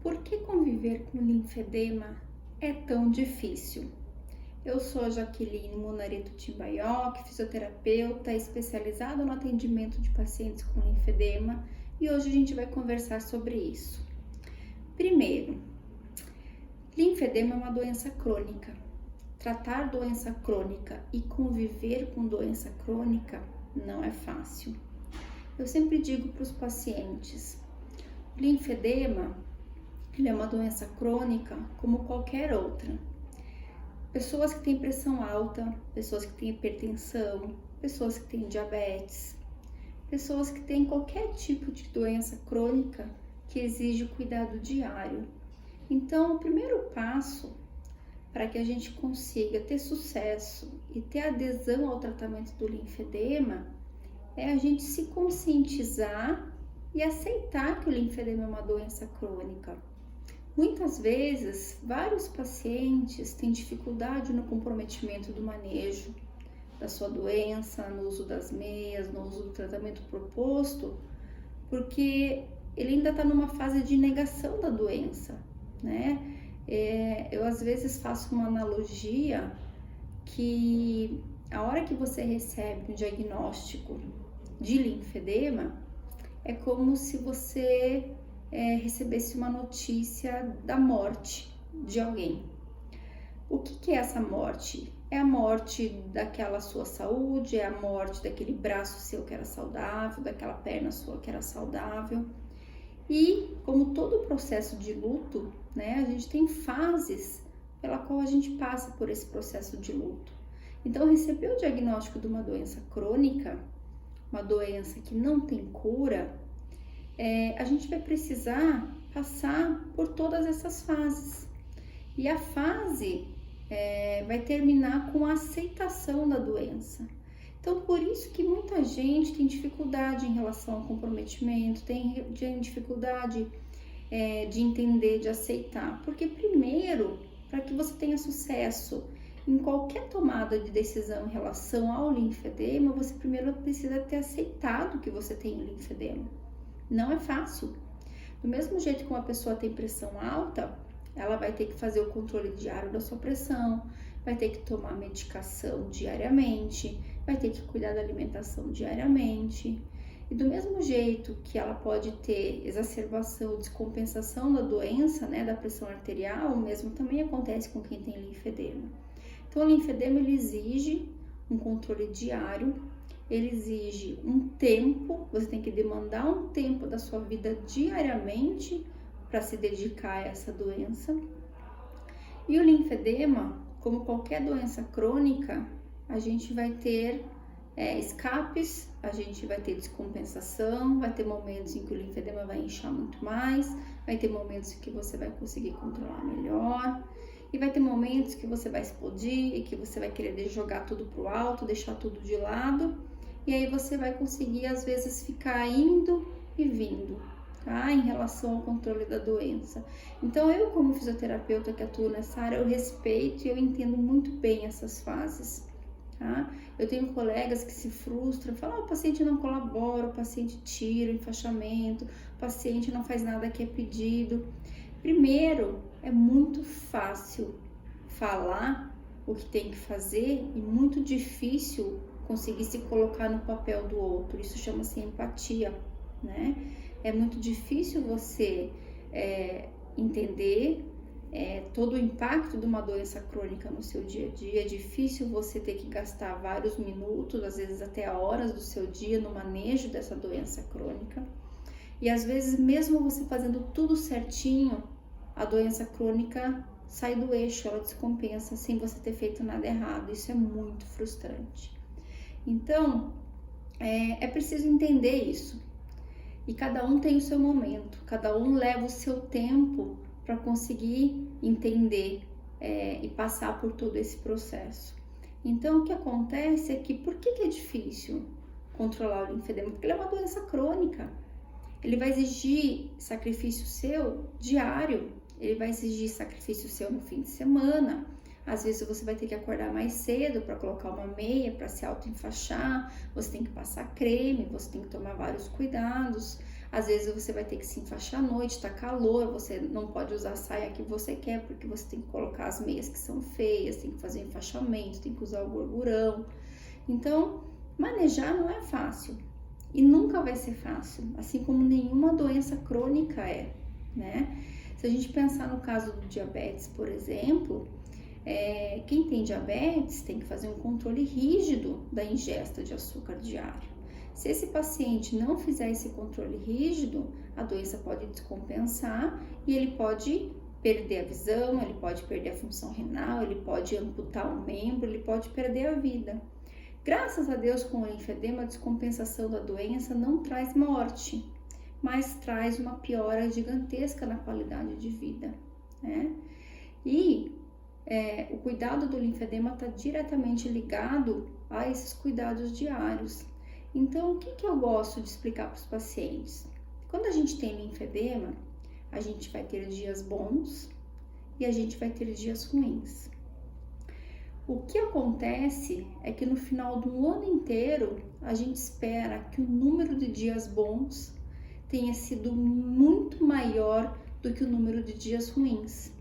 Por que conviver com linfedema é tão difícil? Eu sou a Jaqueline Munarito Timbaioc, fisioterapeuta especializada no atendimento de pacientes com linfedema, e hoje a gente vai conversar sobre isso. Primeiro, linfedema é uma doença crônica. Tratar doença crônica e conviver com doença crônica não é fácil. Eu sempre digo para os pacientes, linfedema ele é uma doença crônica como qualquer outra. Pessoas que têm pressão alta, pessoas que têm hipertensão, pessoas que têm diabetes, pessoas que têm qualquer tipo de doença crônica que exige cuidado diário. Então, o primeiro passo para que a gente consiga ter sucesso e ter adesão ao tratamento do linfedema é a gente se conscientizar e aceitar que o linfedema é uma doença crônica. Muitas vezes, vários pacientes têm dificuldade no comprometimento do manejo da sua doença, no uso das meias, no uso do tratamento proposto, porque ele ainda está numa fase de negação da doença, né? Eu às vezes faço uma analogia que a hora que você recebe um diagnóstico de linfedema, é como se você recebesse uma notícia da morte de alguém. O que é essa morte? É a morte daquela sua saúde, é a morte daquele braço seu que era saudável, daquela perna sua que era saudável. E como todo processo de luto, né, a gente tem fases pela qual a gente passa por esse processo de luto. Então, receber o diagnóstico de uma doença crônica, uma doença que não tem cura, a gente vai precisar passar por todas essas fases. E a fase vai terminar com a aceitação da doença. Então, por isso que muita gente tem dificuldade em relação ao comprometimento, tem dificuldade de entender, de aceitar. Porque primeiro, para que você tenha sucesso em qualquer tomada de decisão em relação ao linfedema, você primeiro precisa ter aceitado que você tem linfedema. Não é fácil. Do mesmo jeito que uma pessoa tem pressão alta, ela vai ter que fazer o controle diário da sua pressão, vai ter que tomar medicação diariamente, vai ter que cuidar da alimentação diariamente. E do mesmo jeito que ela pode ter exacerbação, descompensação da doença, né, da pressão arterial, o mesmo também acontece com quem tem linfedema. Então, o linfedema ele exige um controle diário, ele exige um tempo, você tem que demandar um tempo da sua vida diariamente para se dedicar a essa doença. E o linfedema, como qualquer doença crônica, a gente vai ter escapes, a gente vai ter descompensação, vai ter momentos em que o linfedema vai inchar muito mais, vai ter momentos em que você vai conseguir controlar melhor, e vai ter momentos que você vai explodir e que você vai querer jogar tudo pro alto, deixar tudo de lado, e aí você vai conseguir às vezes ficar indo e vindo, tá? Em relação ao controle da doença. Então eu, como fisioterapeuta que atuo nessa área, eu respeito e eu entendo muito bem essas fases, tá? Eu tenho colegas que se frustram, falam, o paciente não colabora, o paciente tira o enfaixamento, o paciente não faz nada que é pedido. Primeiro, é muito fácil falar o que tem que fazer e muito difícil conseguir se colocar no papel do outro. Isso chama-se empatia, né? É muito difícil você entender todo o impacto de uma doença crônica no seu dia a dia. É difícil você ter que gastar vários minutos, às vezes até horas do seu dia no manejo dessa doença crônica. E às vezes, mesmo você fazendo tudo certinho, a doença crônica sai do eixo, ela descompensa sem você ter feito nada errado. Isso é muito frustrante. Então, é preciso entender isso. E cada um tem o seu momento, cada um leva o seu tempo para conseguir entender e passar por todo esse processo. Então, o que acontece é que, por que é difícil controlar o linfedema? Porque ele é uma doença crônica. Ele vai exigir sacrifício seu diário, ele vai exigir sacrifício seu no fim de semana. Às vezes você vai ter que acordar mais cedo para colocar uma meia, para se auto-enfaixar, você tem que passar creme, você tem que tomar vários cuidados. Às vezes você vai ter que se enfaixar à noite, tá calor, você não pode usar a saia que você quer, porque você tem que colocar as meias que são feias, tem que fazer o enfaixamento, tem que usar o gorgurão. Então, manejar não é fácil e nunca vai ser fácil, assim como nenhuma doença crônica é, né? Se a gente pensar no caso do diabetes, por exemplo, quem tem diabetes tem que fazer um controle rígido da ingesta de açúcar diário. Se esse paciente não fizer esse controle rígido, a doença pode descompensar e ele pode perder a visão, ele pode perder a função renal, ele pode amputar um membro, ele pode perder a vida. Graças a Deus, com o linfedema, a descompensação da doença não traz morte, mas traz uma piora gigantesca na qualidade de vida, né? E o cuidado do linfedema está diretamente ligado a esses cuidados diários. Então, o que eu gosto de explicar para os pacientes? Quando a gente tem linfedema, a gente vai ter dias bons e a gente vai ter dias ruins. O que acontece é que no final do ano inteiro, a gente espera que o número de dias bons tenha sido muito maior do que o número de dias ruins.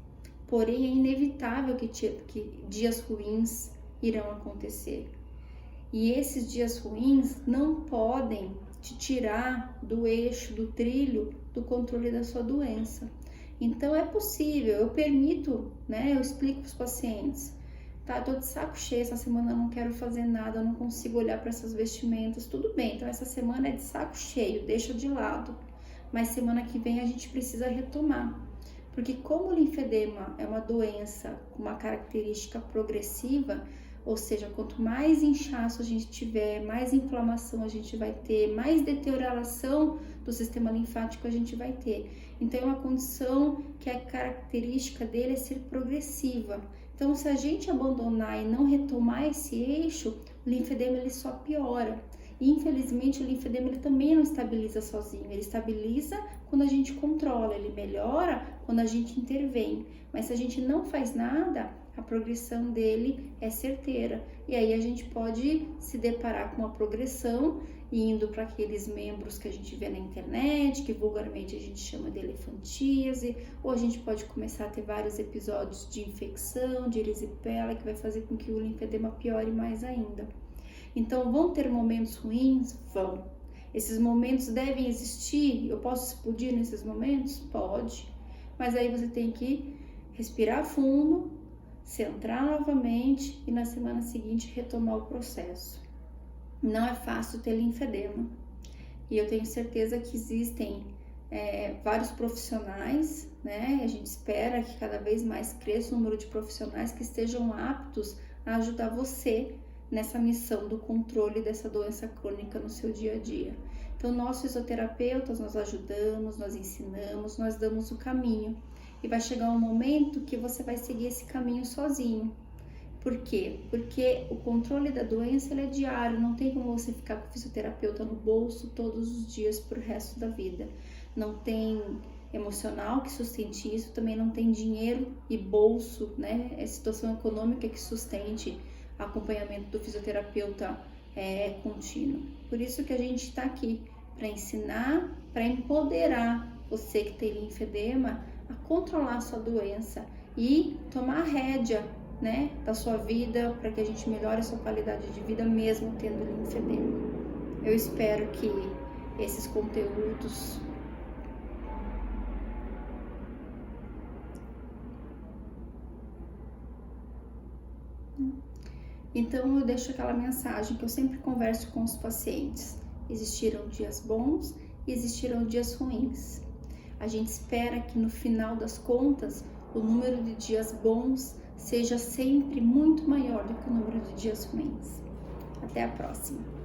Porém, é inevitável que dias ruins irão acontecer. E esses dias ruins não podem te tirar do eixo, do trilho, do controle da sua doença. Então, é possível, eu permito, né? Eu explico para os pacientes, tá? Eu tô de saco cheio, essa semana eu não quero fazer nada, eu não consigo olhar para essas vestimentas, tudo bem, então essa semana é de saco cheio, deixa de lado. Mas semana que vem a gente precisa retomar. Porque como o linfedema é uma doença com uma característica progressiva, ou seja, quanto mais inchaço a gente tiver, mais inflamação a gente vai ter, mais deterioração do sistema linfático a gente vai ter. Então é uma condição que a característica dele é ser progressiva. Então se a gente abandonar e não retomar esse eixo, o linfedema ele só piora. E infelizmente o linfedema ele também não estabiliza sozinho, ele estabiliza quando a gente controla, ele melhora quando a gente intervém. Mas se a gente não faz nada, a progressão dele é certeira. E aí a gente pode se deparar com uma progressão indo para aqueles membros que a gente vê na internet, que vulgarmente a gente chama de elefantíase, ou a gente pode começar a ter vários episódios de infecção, de erisipela, que vai fazer com que o linfedema piore mais ainda. Então, vão ter momentos ruins? Vão. Esses momentos devem existir? Eu posso explodir nesses momentos? Pode. Mas aí você tem que respirar fundo, centrar novamente e na semana seguinte retomar o processo. Não é fácil ter linfedema. E eu tenho certeza que existem vários profissionais, né? A gente espera que cada vez mais cresça o número de profissionais que estejam aptos a ajudar você nessa missão do controle dessa doença crônica no seu dia a dia. Então, nós fisioterapeutas, nós ajudamos, nós ensinamos, nós damos o caminho. E vai chegar um momento que você vai seguir esse caminho sozinho. Por quê? Porque o controle da doença ele é diário, não tem como você ficar com o fisioterapeuta no bolso todos os dias pro resto da vida. Não tem emocional que sustente isso, também não tem dinheiro e bolso, né? É situação econômica que sustente acompanhamento do fisioterapeuta contínuo. Por isso que a gente está aqui, para ensinar, para empoderar você que tem linfedema a controlar a sua doença e tomar a rédea, né, da sua vida, para que a gente melhore a sua qualidade de vida mesmo tendo linfedema. Eu espero que esses conteúdos Então eu deixo aquela mensagem que eu sempre converso com os pacientes. Existiram dias bons e existiram dias ruins. A gente espera que no final das contas o número de dias bons seja sempre muito maior do que o número de dias ruins. Até a próxima!